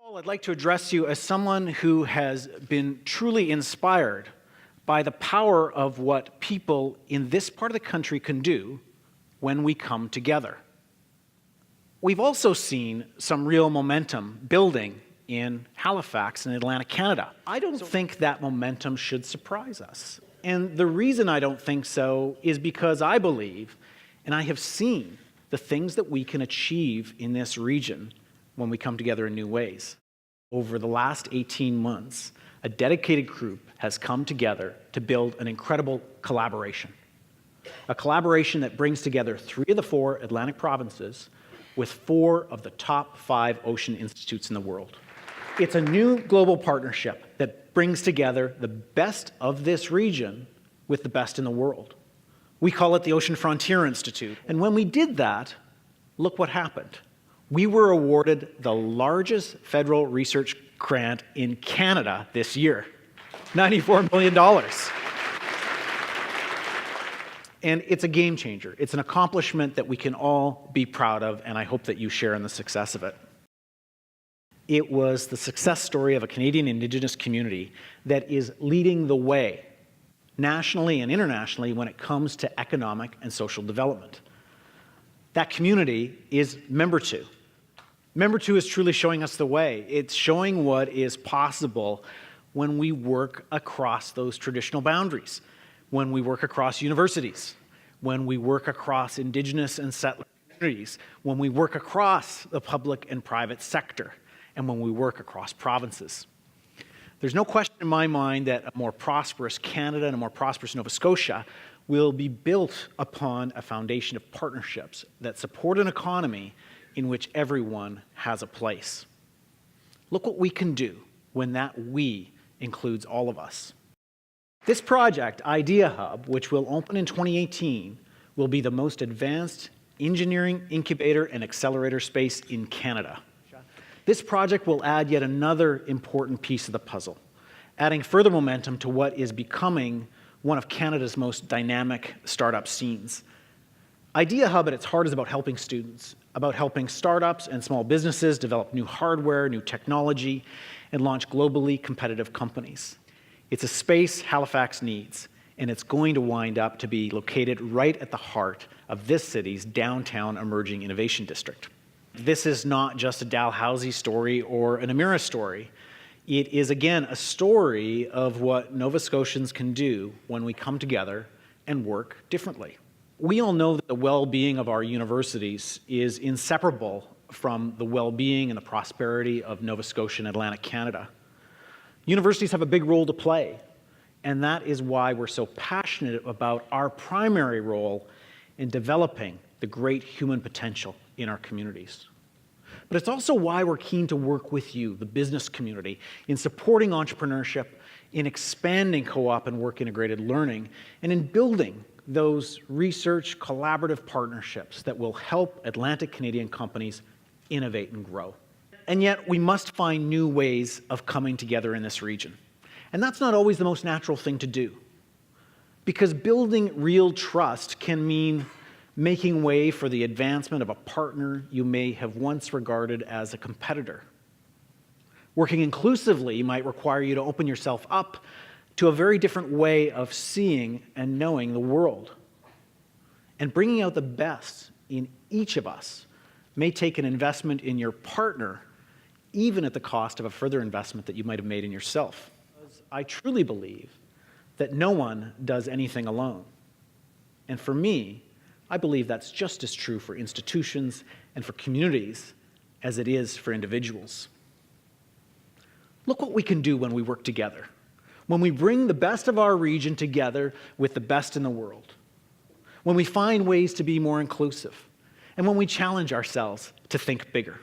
I'd like to address you as someone who has been truly inspired by the power of what people in this part of the country can do when we come together. We've also seen some real momentum building in Halifax and Atlantic Canada. I don't think that momentum should surprise us. And the reason I don't think so is because I believe, and I have seen, the things that we can achieve in this region when we come together in new ways. Over the last 18 months, a dedicated group has come together to build an incredible collaboration. A collaboration that brings together 3 of the 4 Atlantic provinces with 4 of the top 5 ocean institutes in the world. It's a new global partnership that brings together the best of this region with the best in the world. We call it the Ocean Frontier Institute. And when we did that, look what happened. We were awarded the largest federal research grant in Canada this year, $94 million. And it's a game changer. It's an accomplishment that we can all be proud of, and I hope that you share in the success of it. It was the success story of a Canadian Indigenous community that is leading the way, nationally and internationally, when it comes to economic and social development. That community is Member 2. Member 2 is truly showing us the way. It's showing what is possible when we work across those traditional boundaries, when we work across universities, when we work across Indigenous and settler communities, when we work across the public and private sector, and when we work across provinces. There's no question in my mind that a more prosperous Canada and a more prosperous Nova Scotia will be built upon a foundation of partnerships that support an economy in which everyone has a place. Look what we can do when that we includes all of us. This project, Idea Hub, which will open in 2018, will be the most advanced engineering, incubator, and accelerator space in Canada. This project will add yet another important piece of the puzzle, adding further momentum to what is becoming one of Canada's most dynamic startup scenes. Idea Hub at its heart is about helping students, about helping startups and small businesses develop new hardware, new technology, and launch globally competitive companies. It's a space Halifax needs, and it's going to wind up to be located right at the heart of this city's downtown emerging innovation district. This is not just a Dalhousie story or an Emira story. It is, again, a story of what Nova Scotians can do when we come together and work differently. We all know that the well-being of our universities is inseparable from the well-being and the prosperity of Nova Scotia and Atlantic Canada. Universities have a big role to play, and that is why we're so passionate about our primary role in developing the great human potential in our communities. But it's also why we're keen to work with you, the business community, in supporting entrepreneurship, in expanding co-op and work-integrated learning, and in building those research collaborative partnerships that will help Atlantic Canadian companies innovate and grow. And yet, we must find new ways of coming together in this region. And that's not always the most natural thing to do, because building real trust can mean making way for the advancement of a partner you may have once regarded as a competitor. Working inclusively might require you to open yourself up to a very different way of seeing and knowing the world. And bringing out the best in each of us may take an investment in your partner, even at the cost of a further investment that you might have made in yourself. I truly believe that no one does anything alone. And for me, I believe that's just as true for institutions and for communities as it is for individuals. Look what we can do when we work together, when we bring the best of our region together with the best in the world, when we find ways to be more inclusive, and when we challenge ourselves to think bigger.